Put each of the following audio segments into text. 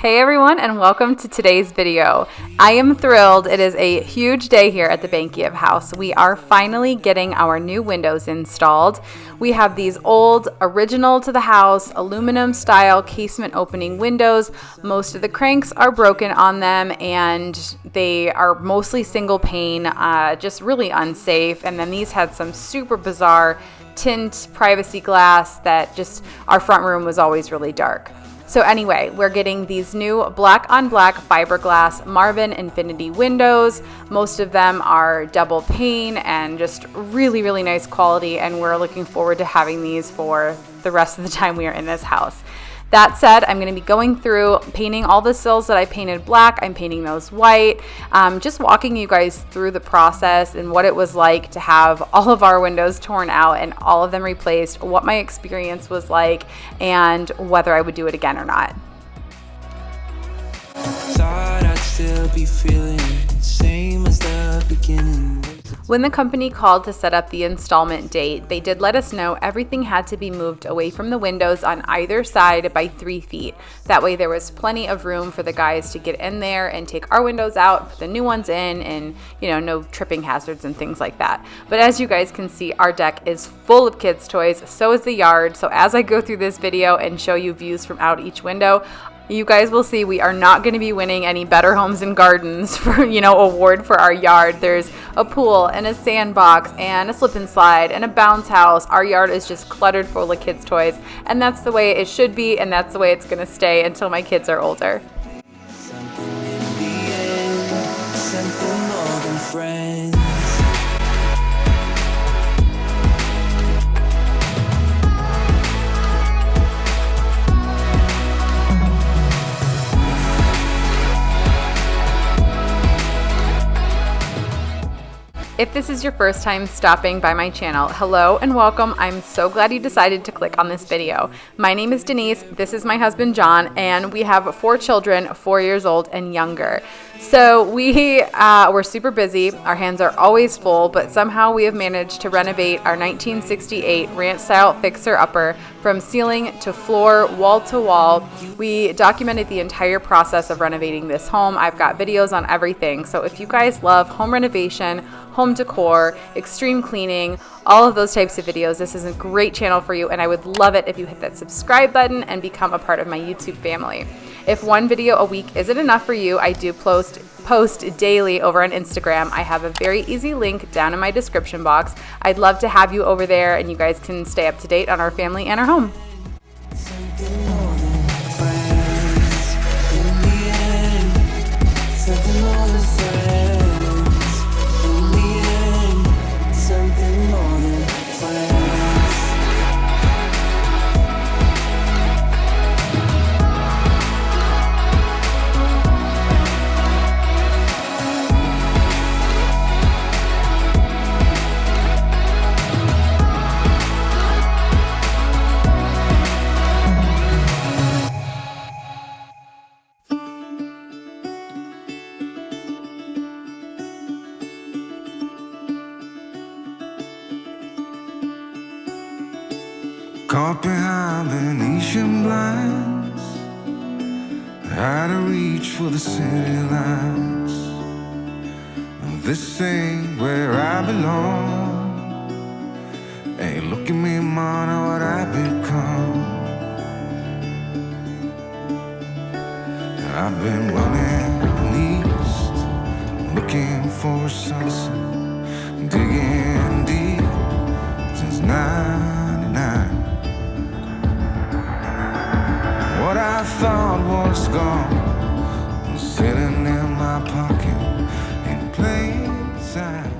Hey everyone, and welcome to today's video. I am thrilled. It is a huge day here at the Bangiyev house. We are finally getting our new windows installed. We have these old, original to the house, aluminum style casement opening windows. Most of the cranks are broken on them and they are mostly single pane, just really unsafe. And then these had some super bizarre tint privacy glass that just, our front room was always really dark. So anyway, we're getting these new black on black fiberglass Marvin Infinity windows. Most of them are double pane and just really, really nice quality. And we're looking forward to having these for the rest of the time we are in this house. That said, I'm going to be going through painting all the sills that I painted black. I'm painting those white, just walking you guys through the process and what it was like to have all of our windows torn out and all of them replaced, what my experience was like, and whether I would do it again or not. Thought I'd still be feeling the same as the beginning. When the company called to set up the installment date, they did let us know everything had to be moved away from the windows on either side by 3 feet. That way there was plenty of room for the guys to get in there and take our windows out, put the new ones in, and no tripping hazards and things like that. But as you guys can see, our deck is full of kids' toys, so is the yard. So as I go through this video and show you views from out each window, you guys will see we are not going to be winning any Better Homes and Gardens for, award for our yard. There's a pool and a sandbox and a slip and slide and a bounce house. Our yard is just cluttered full of kids' toys, and that's the way it should be, and that's the way it's going to stay until my kids are older. Something in the end, something more than friends. If this is your first time stopping by my channel, hello and welcome. I'm so glad you decided to click on this video. My name is Denise, this is my husband John, and we have 4 children, 4 years old and younger. So we're super busy, our hands are always full, but somehow we have managed to renovate our 1968 ranch style fixer-upper from ceiling to floor, wall to wall. We documented the entire process of renovating this home. I've got videos on everything. So if you guys love home renovation, home decor, extreme cleaning, all of those types of videos, this is a great channel for you, and I would love it if you hit that subscribe button and become a part of my YouTube family. If one video a week isn't enough for you, I do post daily over on Instagram. I have a very easy link down in my description box. I'd love to have you over there, and you guys can stay up to date on our family and our home. Caught behind Venetian blinds, had to reach for the city lights. This ain't where I belong. Hey, look at me, man, what I've become. I've been running east, looking for a sunset, digging deep since 99. What I thought was gone was sitting in my pocket in plain sight.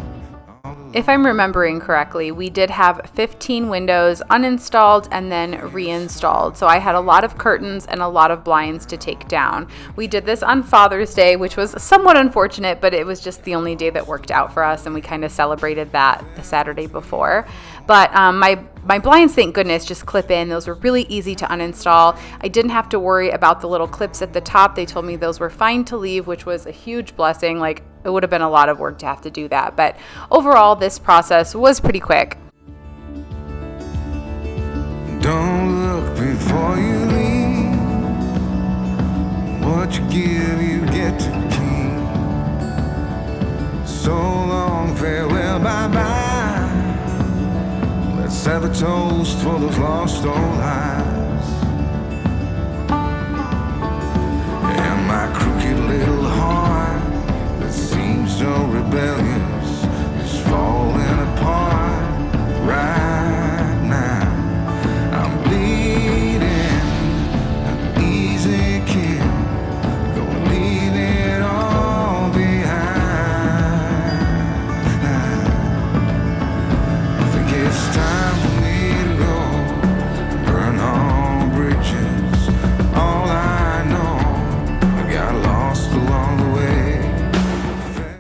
If I'm remembering correctly, we did have 15 windows uninstalled and then reinstalled. So I had a lot of curtains and a lot of blinds to take down. We did this on Father's Day, which was somewhat unfortunate, but it was just the only day that worked out for us, and we kind of celebrated that the Saturday before. But my blinds, thank goodness, just clip in. Those were really easy to uninstall. I didn't have to worry about the little clips at the top. They told me those were fine to leave, which was a huge blessing. Like, it would have been a lot of work to have to do that. But overall, this process was pretty quick. Don't look before you leave. What toast for those lost old eyes. And my crooked little heart that seems so rebellious is falling apart right now. I'm bleeding, an easy kill, gonna leave it all behind. I think it's time for me to go, burn all bridges. All I know, I got lost along the way.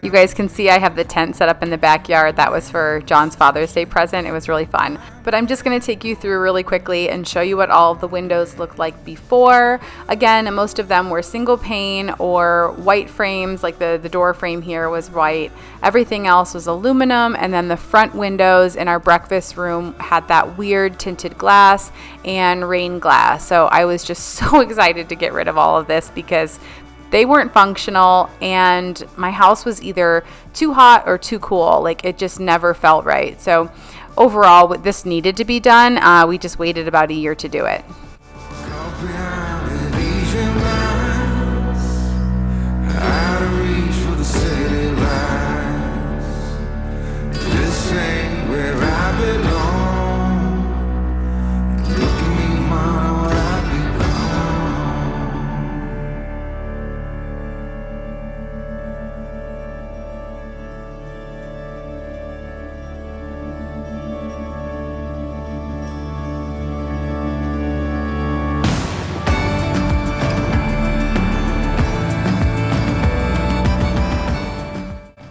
You guys can see I have the tent set up in the backyard. That was for John's Father's Day present. It was really fun. But I'm just going to take you through really quickly and show you what all of the windows looked like before. Again, most of them were single pane or white frames, like the door frame here was white. Everything else was aluminum, and then the front windows in our breakfast room had that weird tinted glass and rain glass. So I was just so excited to get rid of all of this because they weren't functional, and my house was either too hot or too cool. Like, it just never felt right. So overall, this needed to be done. We just waited about a year to do it. Out of reach for the city lights. This ain't where I belong. Look at me, mama, what I've become.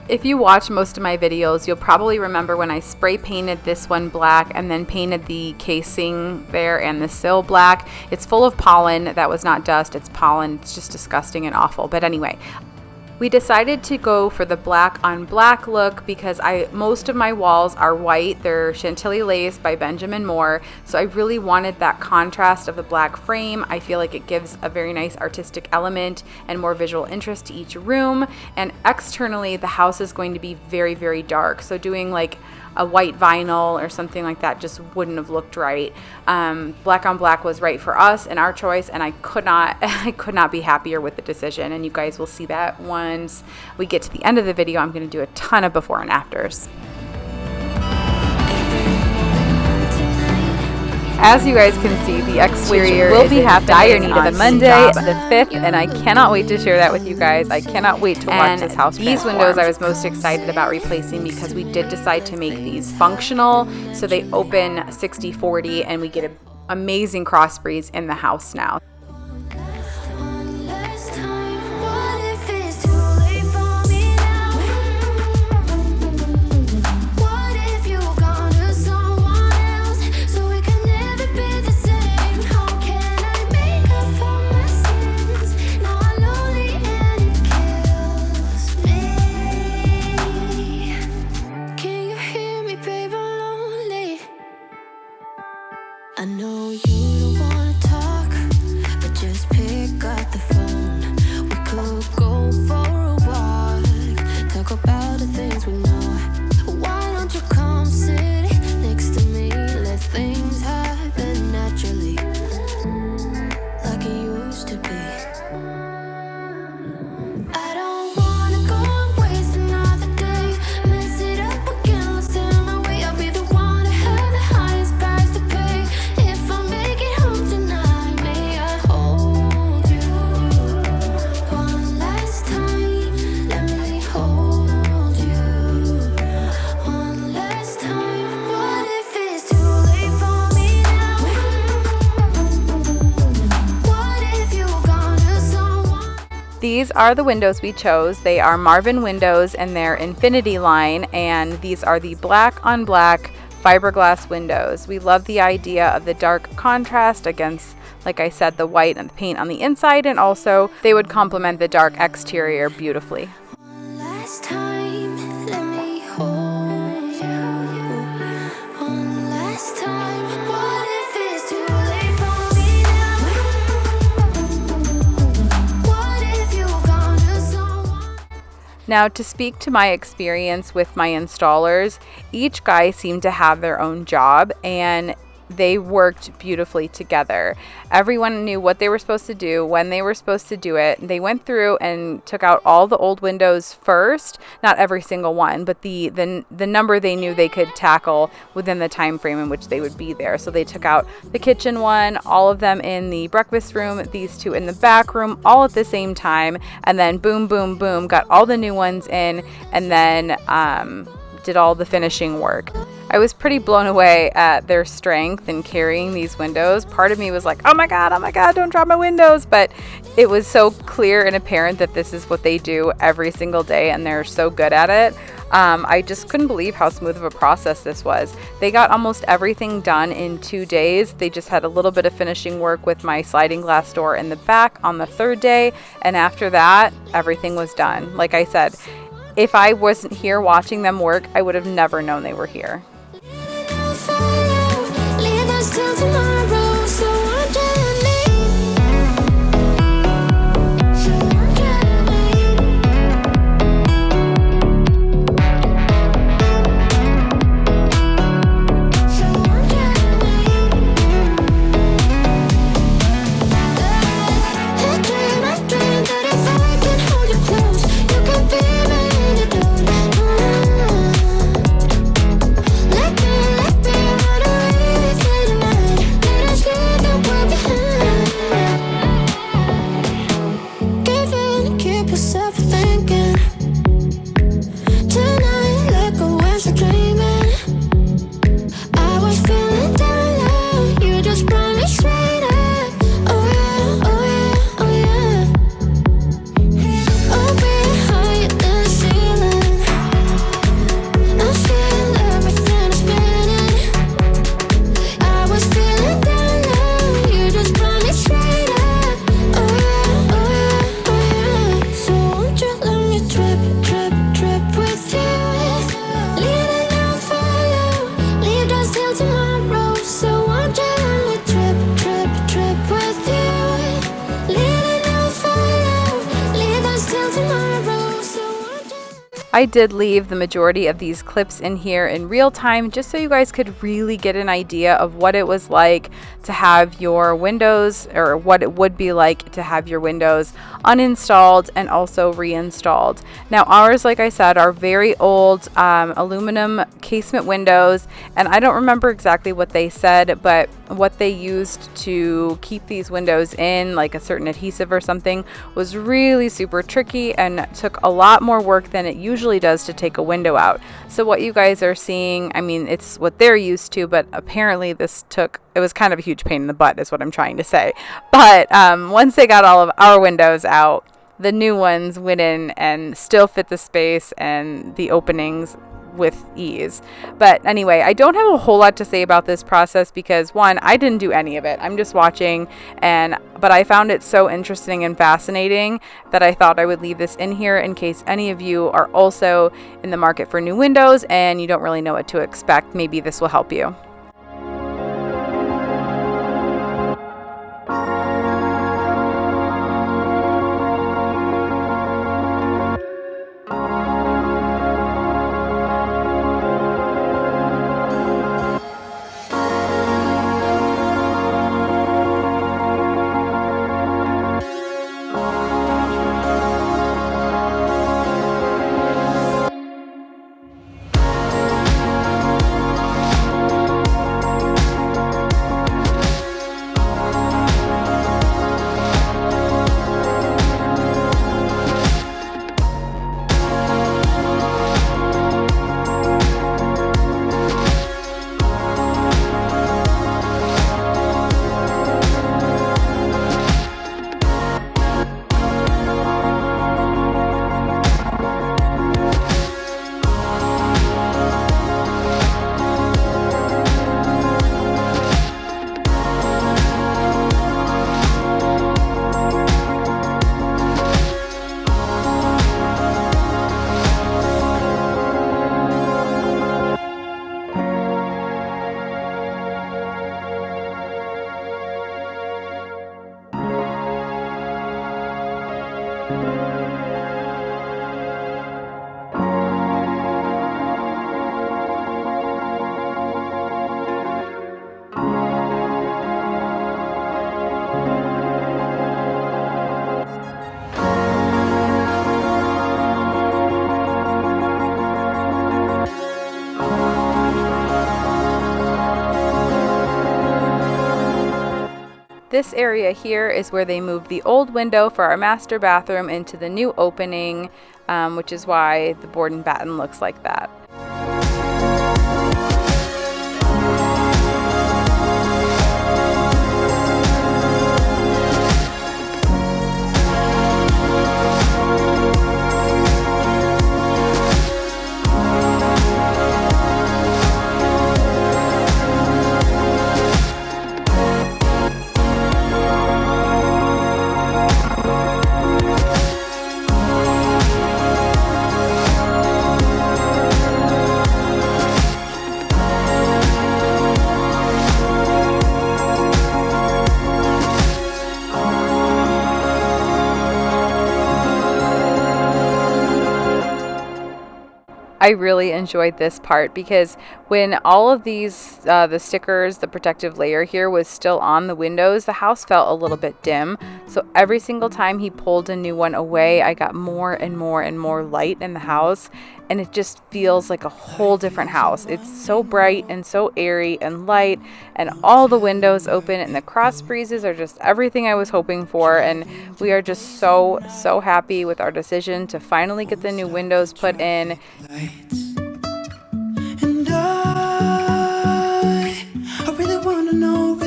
If you watch most of my videos, you'll probably remember when I spray painted this one black and then painted the casing there and the sill black. It's full of pollen. That was not dust, it's pollen. It's just disgusting and awful. But anyway, we decided to go for the black on black look because most of my walls are white. They're Chantilly lace by Benjamin Moore. So I really wanted that contrast of the black frame. I feel like it gives a very nice artistic element and more visual interest to each room. And externally, the house is going to be very, very dark. So doing like a white vinyl or something like that just wouldn't have looked right. Black on black was right for us and our choice, and I could not be happier with the decision. And you guys will see that once we get to the end of the video. I'm going to do a ton of before and afters. As you guys can see, the exterior will be in dire need of a Monday, the 5th, and I cannot wait to share that with you guys. I cannot wait to watch this house transform. These windows I was most excited about replacing because we did decide to make these functional, so they open 60-40, and we get an amazing cross breeze in the house now. I know you don't wanna talk, but just pick up the phone. We could go for a walk, talk about the things we know. Why don't you come sit next to me? Let things happen naturally, like it used to be. I don't wanna go and waste another day, mess it up again, lost in my way. I'll be the one to have the highest price to pay. If I make it home tonight, may I hold you one last time? Let me hold you one last time. What if it's too late for me now? What if you gone to someone? These are the windows we chose. They are Marvin windows and they're Infinity line, and these are the black on black fiberglass windows. We love the idea of the dark contrast against, like I said, the white and the paint on the inside, and also they would complement the dark exterior beautifully. One last time, let me hold you one last time. What if it's too late for me now? What if you gone to someone? Now, to speak to my experience with my installers, each guy seemed to have their own job and they worked beautifully together. Everyone knew what they were supposed to do, when they were supposed to do it. They went through and took out all the old windows first, not every single one, but the number they knew they could tackle within the time frame in which they would be there. So they took out the kitchen one, all of them in the breakfast room, these two in the back room, all at the same time, and then boom, boom, boom, got all the new ones in, and then did all the finishing work. I was pretty blown away at their strength in carrying these windows. Part of me was like, oh my God, don't drop my windows. But it was so clear and apparent that this is what they do every single day and they're so good at it. I just couldn't believe how smooth of a process this was. They got almost everything done in 2 days. They just had a little bit of finishing work with my sliding glass door in the back on the 3rd day. And after that, everything was done. Like I said, if I wasn't here watching them work, I would have never known they were here. Till tomorrow, so I'm I did leave the majority of these clips in here in real time just so you guys could really get an idea of what it was like to have your windows, or what it would be like to have your windows uninstalled and also reinstalled. Now ours, like I said, are very old aluminum casement windows, and I don't remember exactly what they said, but what they used to keep these windows in, like a certain adhesive or something, was really super tricky and took a lot more work than it usually does to take a window out. So what you guys are seeing, I mean, it's what they're used to, but apparently it was kind of a huge pain in the butt is what I'm trying to say. But once they got all of our windows out, the new ones went in and still fit the space and the openings with ease. But anyway, I don't have a whole lot to say about this process because, one, I didn't do any of it. I'm just watching, but I found it so interesting and fascinating that I thought I would leave this in here in case any of you are also in the market for new windows and you don't really know what to expect. Maybe this will help you. This area here is where they moved the old window for our master bathroom into the new opening, which is why the board and batten looks like that. I really enjoyed this part because when all of these, the stickers, the protective layer here was still on the windows, the house felt a little bit dim. So every single time he pulled a new one away, I got more and more and more light in the house. And it just feels like a whole different house. It's so bright and so airy and light, and all the windows open, and the cross breezes are just everything I was hoping for. And we are just so happy with our decision to finally get the new windows put in. And I really wanna know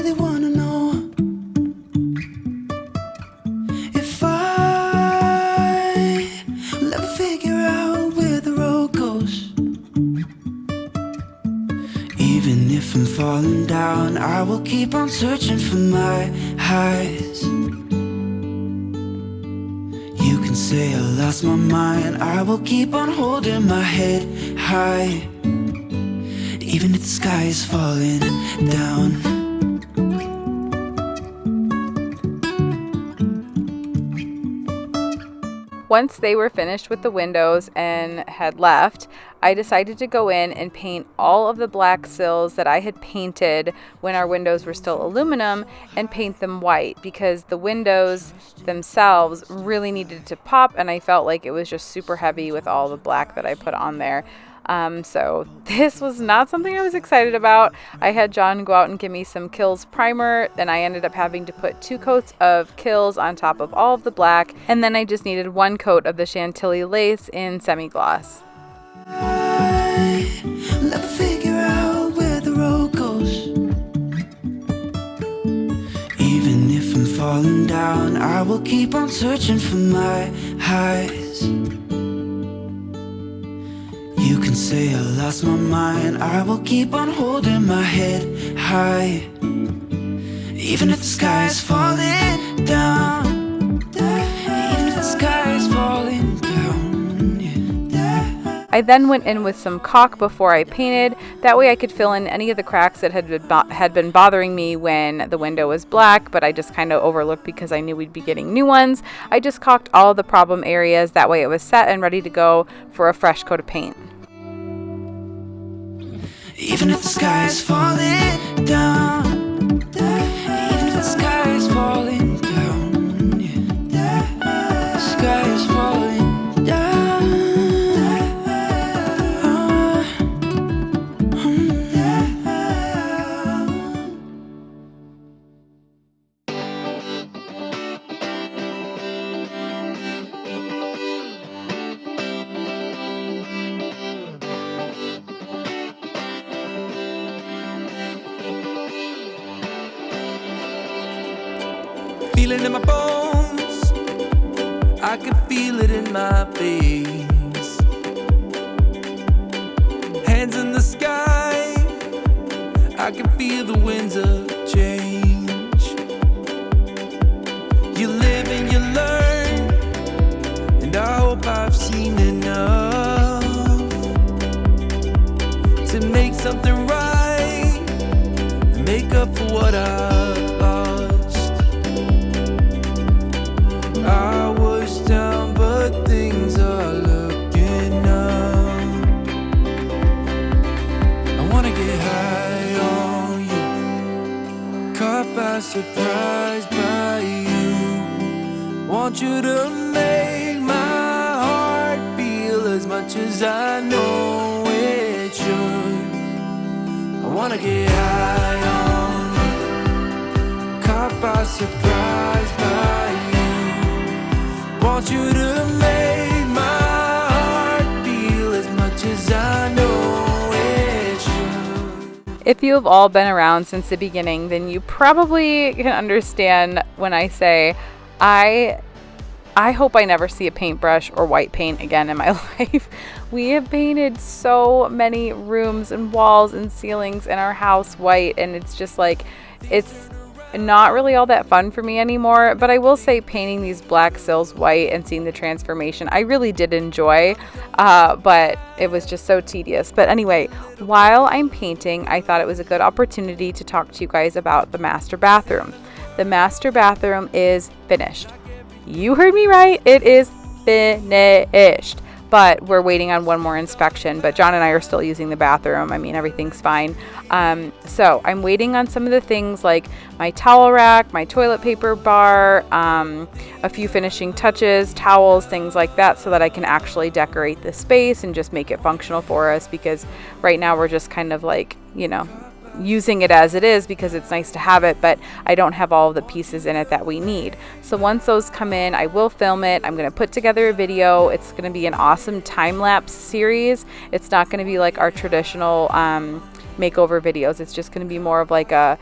if I will ever figure out where the road goes. Even if I'm falling down, I will keep on searching for my highs. You can say I lost my mind, I will keep on holding my head high, even if the sky is falling down. Once they were finished with the windows and had left, I decided to go in and paint all of the black sills that I had painted when our windows were still aluminum and paint them white, because the windows themselves really needed to pop, and I felt like it was just super heavy with all the black that I put on there. So this was not something I was excited about. I had John go out and give me some Kills primer, and I ended up having to put 2 coats of Kills on top of all of the black, and then I just needed 1 coat of the Chantilly lace in semi-gloss. I'll never figure out where the road goes. Even if I'm falling down, I will keep on searching for my highs. You can say I lost my mind, I will keep on holding my head high, even if the sky is falling down. Even if the sky is falling down, yeah. I then went in with some caulk before I painted. That way I could fill in any of the cracks that had been bothering me when the window was black, but I just kind of overlooked because I knew we'd be getting new ones. I just caulked all the problem areas. That way it was set and ready to go for a fresh coat of paint. Even if the sky is falling down, even if the sky is falling down, yeah. The sky is falling down. Feeling in my bones, I can feel it in my veins. Hands in the sky, I can feel the winds of change. You live and you learn, and I hope I've seen enough to make something right and make up for what I've lost. I was down, but things are looking up. I wanna get high on you, caught by surprise by you. Want you to make my heart feel as much as I know it should. I wanna get high on you, caught by by surprise by you. Want you to make my heart feel as much as I know it should. If you have all been around since the beginning, then you probably can understand when I say I hope I never see a paintbrush or white paint again in my life. We have painted so many rooms and walls and ceilings in our house white, and it's just like, it's not really all that fun for me anymore. But I will say, painting these black sills white and seeing the transformation, I really did enjoy, but it was just so tedious. But anyway, while I'm painting, I thought it was a good opportunity to talk to you guys about the master bathroom. The master bathroom is finished. You heard me right. It is finished. But we're waiting on one more inspection. But John and I are still using the bathroom. I mean, everything's fine. So I'm waiting on some of the things like my towel rack, my toilet paper bar, a few finishing touches, towels, things like that, so that I can actually decorate the space and just make it functional for us. Because right now we're just kind of like, using it as it is because it's nice to have it, but I don't have all of the pieces in it that we need. So once those come in, I will film it. I'm going to put together a video. It's going to be an awesome time-lapse series. It's not going to be like our traditional makeover videos. It's just going to be more of like a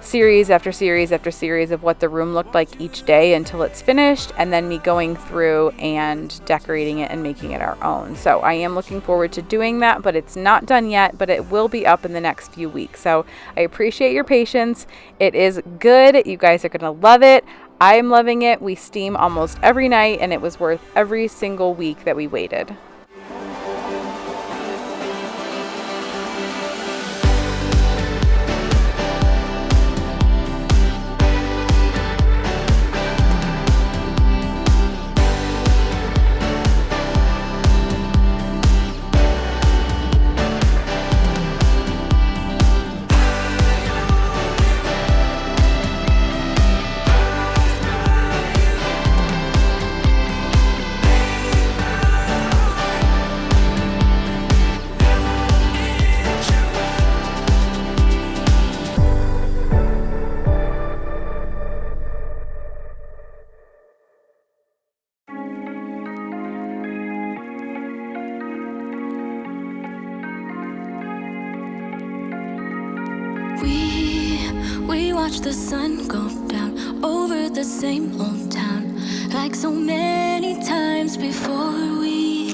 series after series after series of what the room looked like each day until it's finished, and then me going through and decorating it and making it our own. So I am looking forward to doing that, but it's not done yet, but it will be up in the next few weeks. So I appreciate your patience. It is good. You guys are going to love it. I am loving it. We steam almost every night, and it was worth every single week that we waited. We watch the sun go down over the same old town, like so many times before. We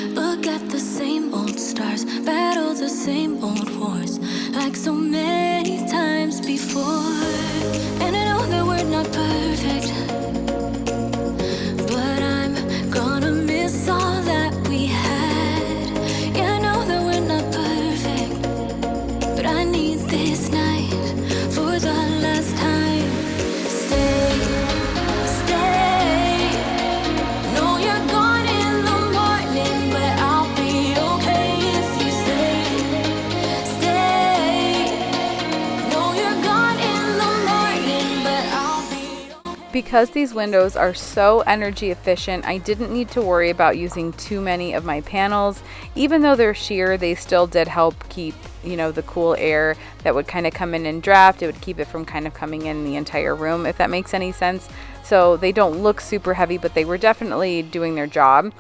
look at the same old stars, battle the same old wars, like so many times before. And I know that we're not perfect, but I'm gonna miss all that we had. Yeah, I know that we're not perfect, but I need this night for the last time. Stay. No, you're gone in the morning, but I'll be okay if you stay. No, you're gone in the morning, but I'll be okay. Because these windows are so energy efficient, I didn't need to worry about using too many of my panels. Even though they're sheer, they still did help keep the cool air that would kind of come in and draft. It would keep it from kind of coming in the entire room, if that makes any sense. So they don't look super heavy, but they were definitely doing their job.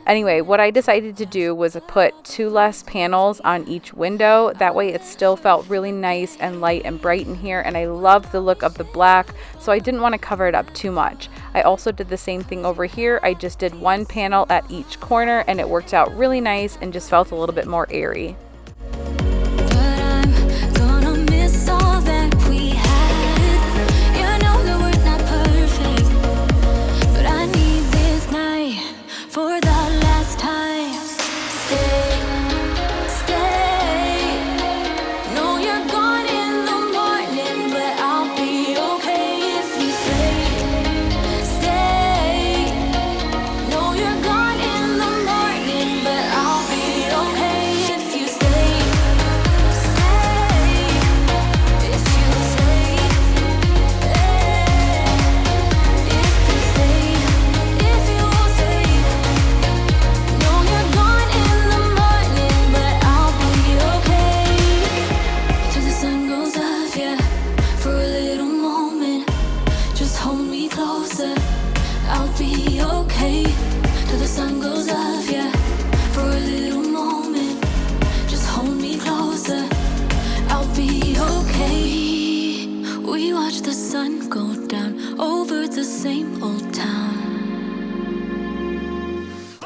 Anyway, what I decided to do was put 2 less panels on each window. That way it still felt really nice and light and bright in here, and I love the look of the black, so I didn't want to cover it up too much. I also did the same thing over here. I just did 1 panel at each corner, and it worked out really nice and just felt a little bit more airy. But I'm gonna miss all that we had. Yeah, I know that we're not perfect, but I need this night for the last time. Stay. No, you're gone in the morning, but I'll be okay if you stay. No, you're gone in the morning, but I'll be okay if you stay. me closer. I'll be okay till the sun goes up, yeah. For a little moment, just hold me closer. I'll be okay. We watch the sun go down over the same old town.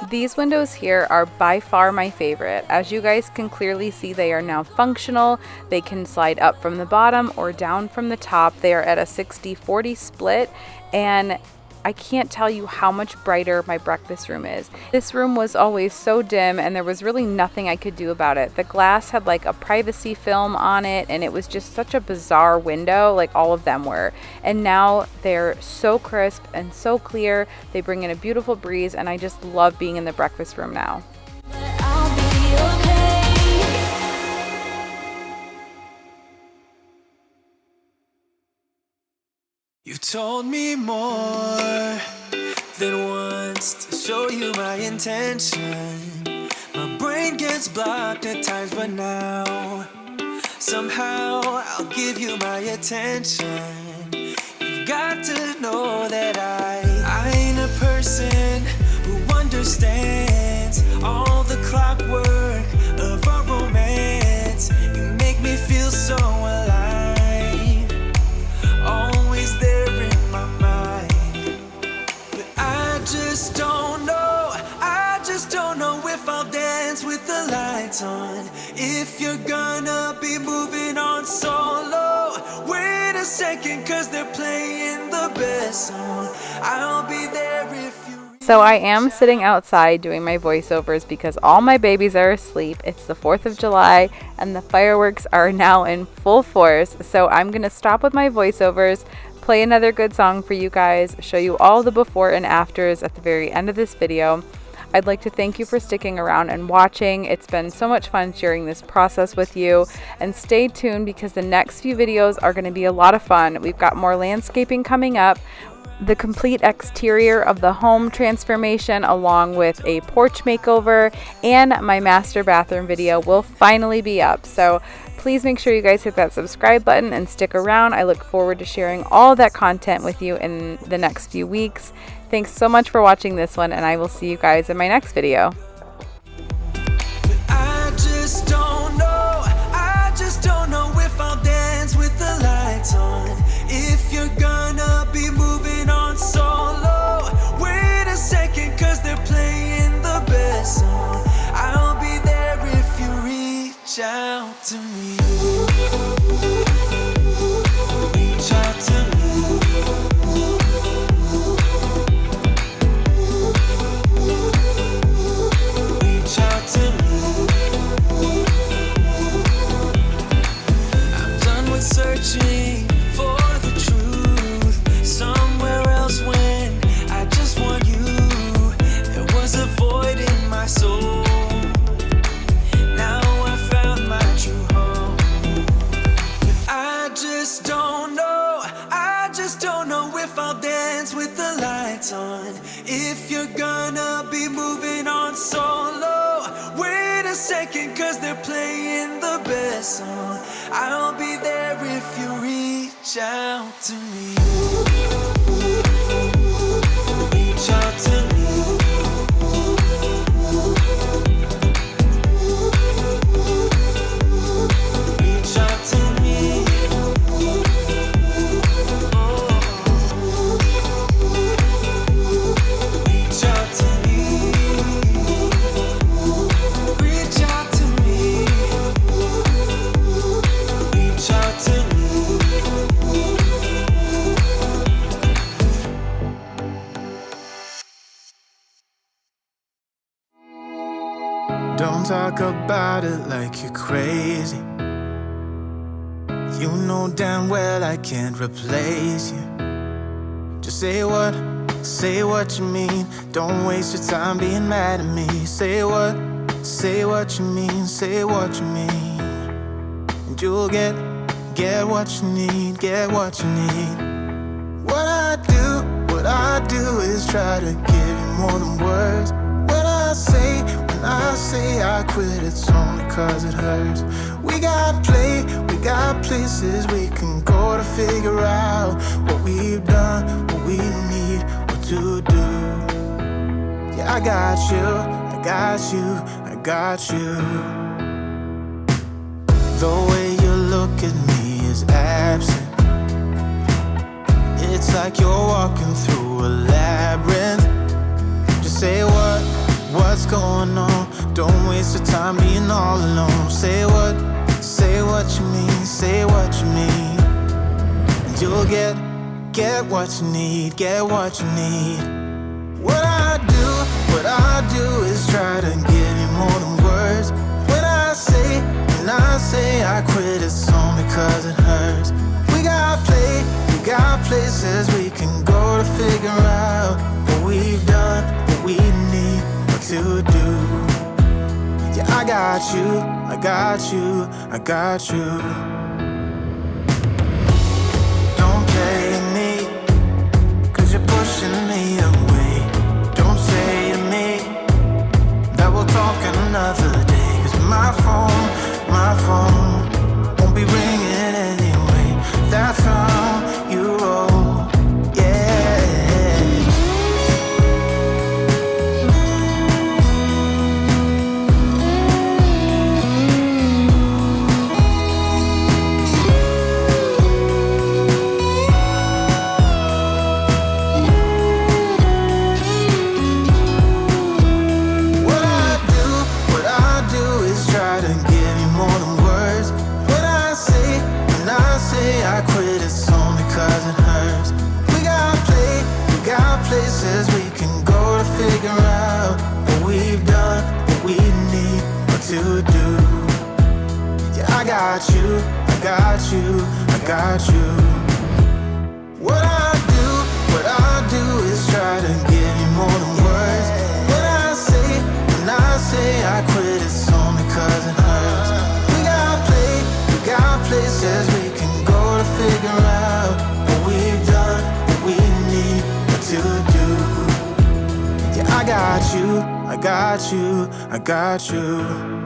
These windows here are by far my favorite. As you guys can clearly see, they are now functional. They can slide up from the bottom or down from the top. They are at a 60-40 split, and I can't tell you how much brighter my breakfast room is. This room was always so dim and there was really nothing I could do about it. The glass had like a privacy film on it and it was just such a bizarre window, like all of them were. And now they're so crisp and so clear. They bring in a beautiful breeze and I just love being in the breakfast room now. I'll be okay. You've told me more than once to show you my intention. My brain gets blocked at times, but now somehow I'll give you my attention. You've got to know that I ain't a person who understands all the clockwork of our romance. You make me feel so alive. Always there in my mind. But I just don't know if I'll dance with the lights on. If you're gonna be moving on solo, wait a second, cause they're playing the best song. I'll be there if you. So I am sitting outside doing my voiceovers because all my babies are asleep. It's the 4th of July and the fireworks are now in full force. So I'm going to stop with my voiceovers, play another good song for you guys, show you all the before and afters at the very end of this video. I'd like to thank you for sticking around and watching. It's been so much fun sharing this process with you. And stay tuned because the next few videos are going to be a lot of fun. We've got more landscaping coming up, the complete exterior of the home transformation along with a porch makeover, and my master bathroom video will finally be up. So please make sure you guys hit that subscribe button and stick around. I look forward to sharing all that content with you in the next few weeks. Thanks so much for watching this one, and I will see you guys in my next video. I just don't know if I'll dance with the lights on. If you're gonna be moving on solo, wait a second, cause they're playing the best song. I'll be there if you reach out to me. Reach out to me. Reach out to me. I'm done with searching for the truth somewhere else when I just want you. There was a void in my soul. Now I found my true home. But I just don't know if I'll dance with the lights on. If you're gonna be moving on solo, wait a second, cause they're playing the best song. I'll be there if you reach out to me. Reach out to me. Reach out to me. Reach out to me. Reach out to me. Reach out to me. Don't talk about it like you're crazy. You know damn well I can't replace you. Just say what you mean. Don't waste your time being mad at me. Say what you mean, say what you mean. And you'll get what you need, get what you need. What I do is try to give you more than words. When I say I quit, it's only cause it hurts. We got places we can go to figure out what we've done, what we need, what to do. Yeah, I got you, I got you, I got you. The way you look at me is absent. It's like you're walking through a labyrinth. Just say what's going on? Don't waste your time being all alone. Say what you mean, say what you mean. And you'll get what you need, get what you need. What I do is try to give you more than words. When I say I quit, it's only cause it hurts. We got places we can go to figure out what we've done, what we need, what to do. Yeah, I got you, I got you, I got you. Don't play me, cause you're pushing me away. Don't say to me that we'll talk another day. Cause my phone won't be ringing anyway. That's how you roll, yeah. What I do is try to give you more than words. When I say I quit, it's only cause it hurts. We got places we can go to figure out what we've done, what we need, what to do. Yeah, I got you, I got you, I got you. What I do is try to give you more than words. When I say I quit, it's only cause it hurts. We got places we can go to figure out what we've done, what we need, what to do. Yeah, I got you, I got you, I got you.